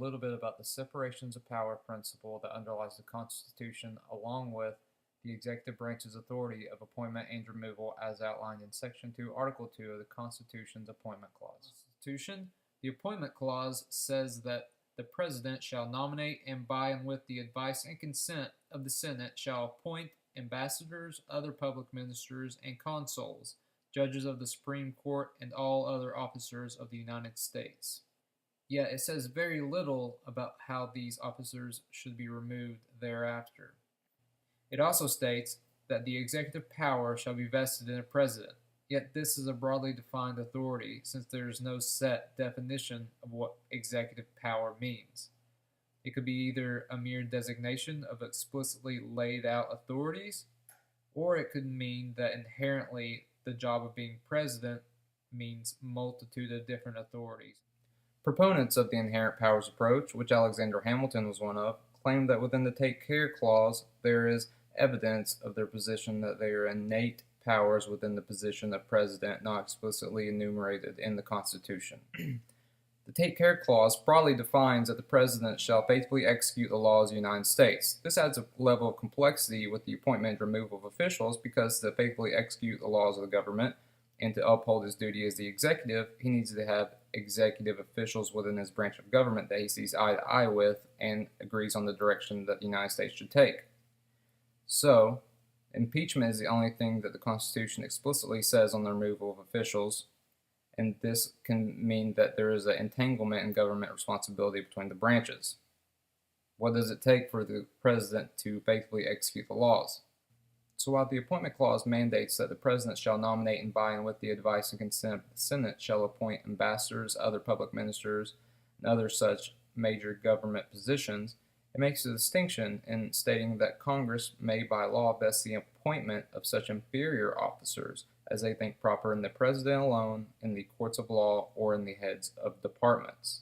little bit about the separations of power principle that underlies the Constitution, along with the executive branch's authority of appointment and removal as outlined in Section 2, Article 2 of the Constitution's Appointment Clause. The Appointment Clause says that the President shall nominate and by and with the advice and consent of the Senate shall appoint ambassadors, other public ministers, and consuls, judges of the Supreme Court, and all other officers of the United States. Yet it says very little about how these officers should be removed thereafter. It also states that the executive power shall be vested in a president, yet this is a broadly defined authority since there is no set definition of what executive power means. It could be either a mere designation of explicitly laid out authorities, or it could mean that inherently the job of being president means multitude of different authorities. Proponents of the inherent powers approach, which Alexander Hamilton was one of, claim that within the Take Care Clause there is evidence of their position that they are innate powers within the position of president not explicitly enumerated in the Constitution. The Take Care Clause broadly defines that the president shall faithfully execute the laws of the United States. This adds a level of complexity with the appointment and removal of officials because to faithfully execute the laws of the government and to uphold his duty as the executive, he needs to have executive officials within his branch of government that he sees eye to eye with and agrees on the direction that the United States should take. So, impeachment is the only thing that the Constitution explicitly says on the removal of officials, and this can mean that there is an entanglement in government responsibility between the branches. What does it take for the president to faithfully execute the laws? So while the Appointment Clause mandates that the President shall nominate and by and with the advice and consent of the Senate shall appoint ambassadors, other public ministers, and other such major government positions, it makes a distinction in stating that Congress may by law vest the appointment of such inferior officers as they think proper in the President alone, in the courts of law, or in the heads of departments.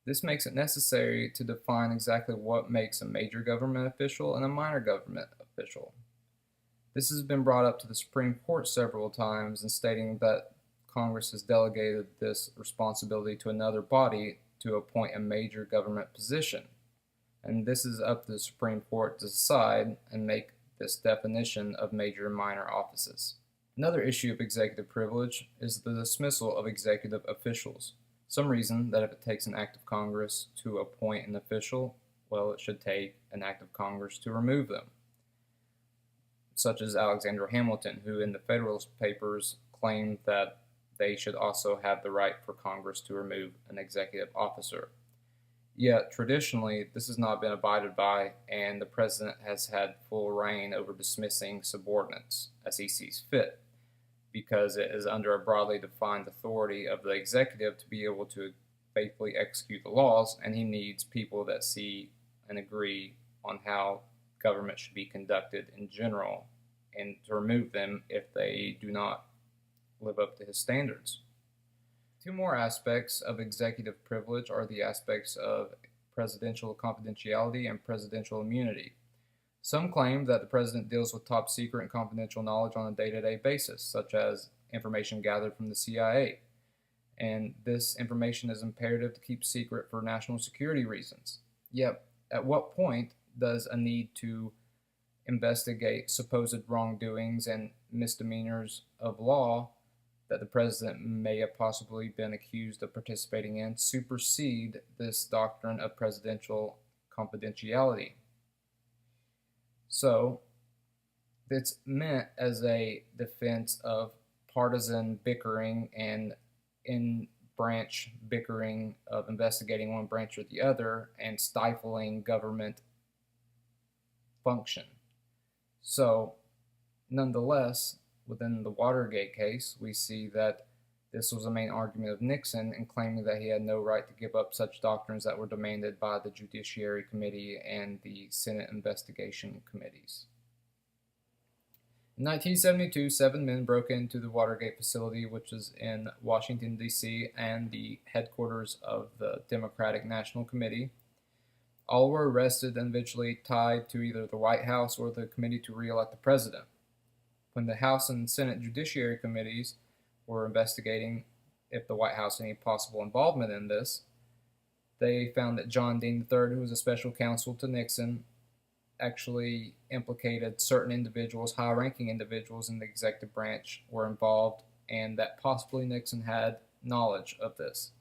This makes it necessary to define exactly what makes a major government official and a minor government official. This has been brought up to the Supreme Court several times in stating that Congress has delegated this responsibility to another body to appoint a major government position. And this is up to the Supreme Court to decide and make this definition of major and minor offices. Another issue of executive privilege is the dismissal of executive officials. Some reason that if it takes an act of Congress to appoint an official, well, it should take an act of Congress to remove them, such as Alexander Hamilton, who in the Federalist Papers claimed that they should also have the right for Congress to remove an executive officer. Yet, traditionally, this has not been abided by, and the President has had full reign over dismissing subordinates as he sees fit, because it is under a broadly defined authority of the executive to be able to faithfully execute the laws, and he needs people that see and agree on how government should be conducted in general, and to remove them if they do not live up to his standards. Two more aspects of executive privilege are the aspects of presidential confidentiality and presidential immunity. Some claim that the president deals with top secret and confidential knowledge on a day-to-day basis, such as information gathered from the CIA, and this information is imperative to keep secret for national security reasons. Yet, at what point does a need to investigate supposed wrongdoings and misdemeanors of law that the president may have possibly been accused of participating in supersede this doctrine of presidential confidentiality? So, it's meant as a defense of partisan bickering and in-branch bickering of investigating one branch or the other and stifling government function. So, nonetheless, within the Watergate case, we see that this was a main argument of Nixon in claiming that he had no right to give up such doctrines that were demanded by the Judiciary Committee and the Senate investigation committees. In 1972, 7 men broke into the Watergate facility, which is in Washington, D.C., and the headquarters of the Democratic National Committee. All were arrested and eventually tied to either the White House or the Committee to Re-elect the President. When the House and Senate Judiciary Committees were investigating if the White House had any possible involvement in this, they found that John Dean III, who was a special counsel to Nixon, actually implicated certain individuals, high-ranking individuals in the executive branch were involved, and that possibly Nixon had knowledge of this.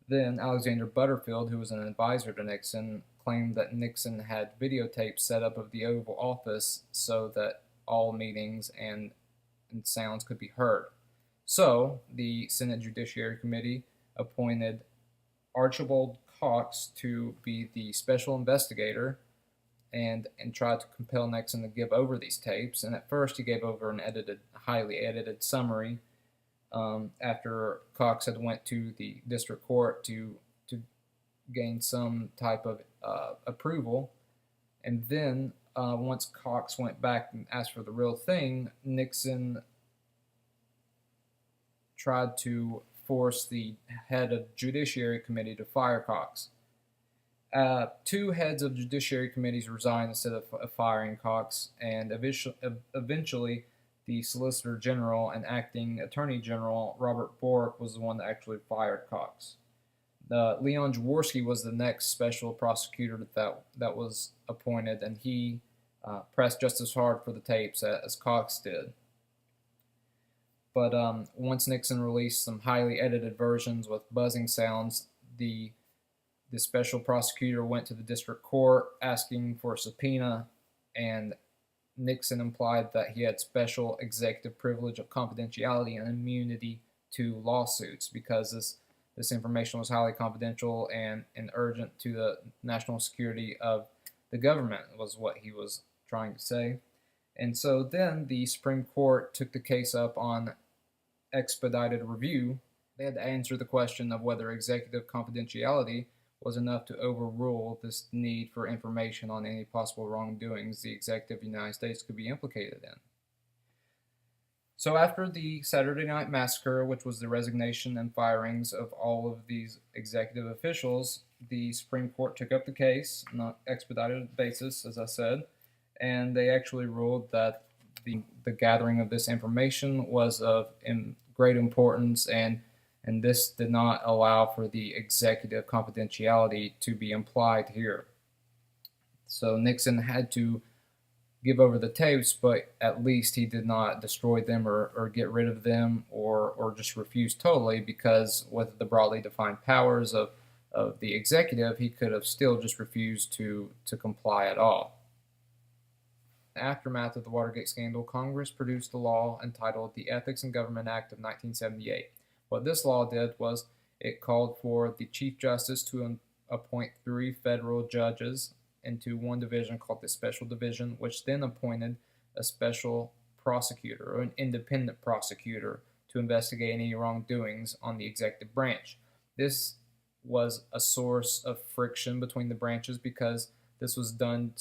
Then Alexander Butterfield, who was an advisor to Nixon, claimed that Nixon had videotapes set up of the Oval Office so that all meetings and sounds could be heard. So the Senate Judiciary Committee appointed Archibald Cox to be the special investigator and tried to compel Nixon to give over these tapes. And at first he gave over an highly edited summary after Cox had went to the district court to gain some type of approval. And then once Cox went back and asked for the real thing, Nixon tried to force the head of Judiciary Committee to fire Cox. Two heads of Judiciary Committees resigned instead of firing Cox, and eventually the Solicitor General and Acting Attorney General Robert Bork was the one that actually fired Cox. Leon Jaworski was the next special prosecutor that was appointed, and he pressed just as hard for the tapes as Cox did. But once Nixon released some highly edited versions with buzzing sounds, the special prosecutor went to the district court asking for a subpoena, and Nixon implied that he had special executive privilege of confidentiality and immunity to lawsuits because this information was highly confidential and urgent to the national security of the government, was what he was trying to say. And so then the Supreme Court took the case up on expedited review. They had to answer the question of whether executive confidentiality was enough to overrule this need for information on any possible wrongdoings the executive of the United States could be implicated in. So after the Saturday Night Massacre, which was the resignation and firings of all of these executive officials, the Supreme Court took up the case on an expedited basis, as I said, and they actually ruled that the gathering of this information was of great importance, and this did not allow for the executive confidentiality to be implied here. So Nixon had to give over the tapes, but at least he did not destroy them or get rid of them or just refuse totally, because with the broadly defined powers of the executive, he could have still just refused to comply at all. In the aftermath of the Watergate scandal, Congress produced a law entitled the Ethics in Government Act of 1978. What this law did was it called for the Chief Justice to appoint 3 federal judges into one division called the Special Division, which then appointed a special prosecutor or an independent prosecutor to investigate any wrongdoings on the executive branch. This was a source of friction between the branches because this was done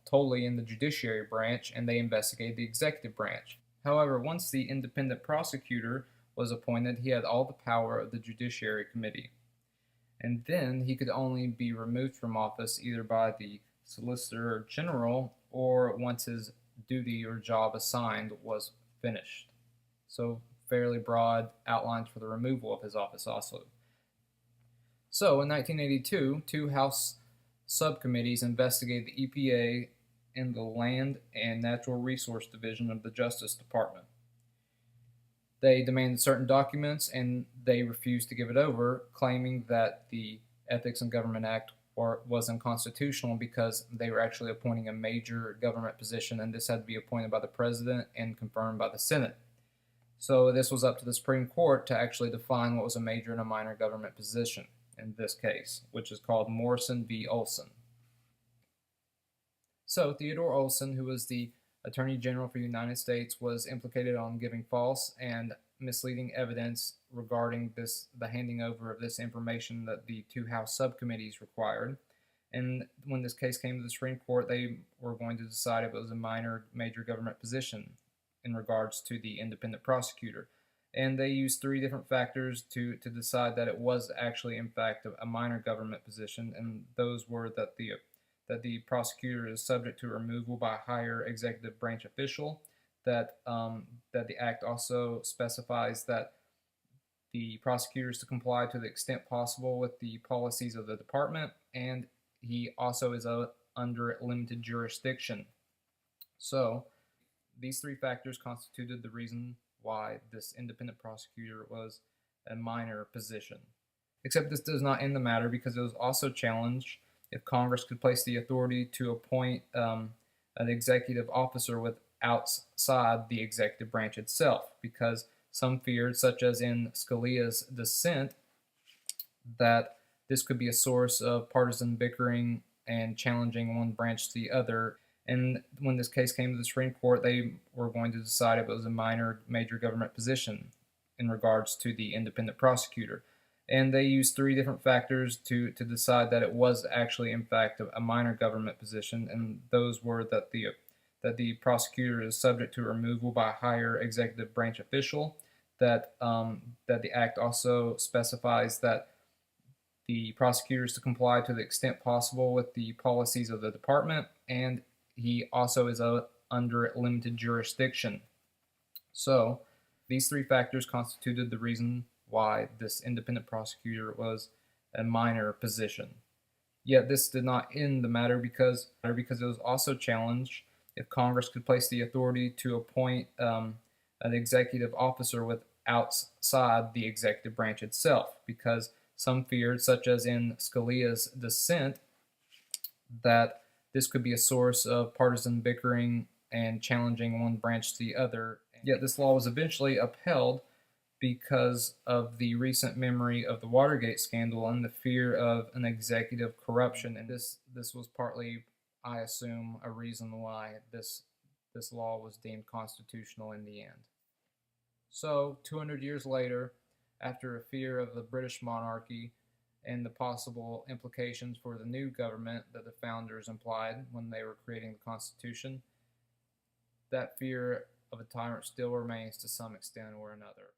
totally in the judiciary branch, and they investigated the executive branch. However, once the independent prosecutor was appointed, he had all the power of the Judiciary Committee. And then he could only be removed from office either by the Solicitor General or once his duty or job assigned was finished. So fairly broad outlines for the removal of his office also. So in 1982, 2 House subcommittees investigated the EPA and the Land and Natural Resource Division of the Justice Department. They demanded certain documents, and they refused to give it over, claiming that the Ethics in Government Act was unconstitutional because they were actually appointing a major government position, and this had to be appointed by the President and confirmed by the Senate. So this was up to the Supreme Court to actually define what was a major and a minor government position in this case, which is called Morrison v. Olson. So Theodore Olson, who was the Attorney General for the United States, was implicated on giving false and misleading evidence regarding the handing over of this information that the 2 House subcommittees required. And when this case came to the Supreme Court, they were going to decide if it was a minor, major government position in regards to the independent prosecutor. And they used 3 different factors to decide that it was actually, in fact, a minor government position, and those were that the prosecutor is subject to removal by a higher executive branch official, that the act also specifies that the prosecutors to comply to the extent possible with the policies of the department, and he also is under limited jurisdiction. So, these three factors constituted the reason why this independent prosecutor was a minor position. Except this does not end the matter, because it was also challenged if Congress could place the authority to appoint an executive officer with outside the executive branch itself, because some feared, such as in Scalia's dissent, that this could be a source of partisan bickering and challenging one branch to the other. And when this case came to the Supreme Court, they were going to decide if it was a minor, major government position in regards to the independent prosecutor. And they used three different factors to decide that it was actually, in fact, a minor government position. And those were that the prosecutor is subject to removal by a higher executive branch official, that the act also specifies that the prosecutor is to comply to the extent possible with the policies of the department, and he also is under limited jurisdiction. So, these three factors constituted the reason why this independent prosecutor was a minor position. Yet this did not end the matter, because it was also challenged if Congress could place the authority to appoint an executive officer with outside the executive branch itself, because some feared, such as in Scalia's dissent, that this could be a source of partisan bickering and challenging one branch to the other. Yet this law was eventually upheld because of the recent memory of the Watergate scandal and the fear of an executive corruption. And this was partly, I assume, a reason why this law was deemed constitutional in the end. So, 200 years later, after a fear of the British monarchy and the possible implications for the new government that the founders implied when they were creating the Constitution, that fear of a tyrant still remains to some extent or another.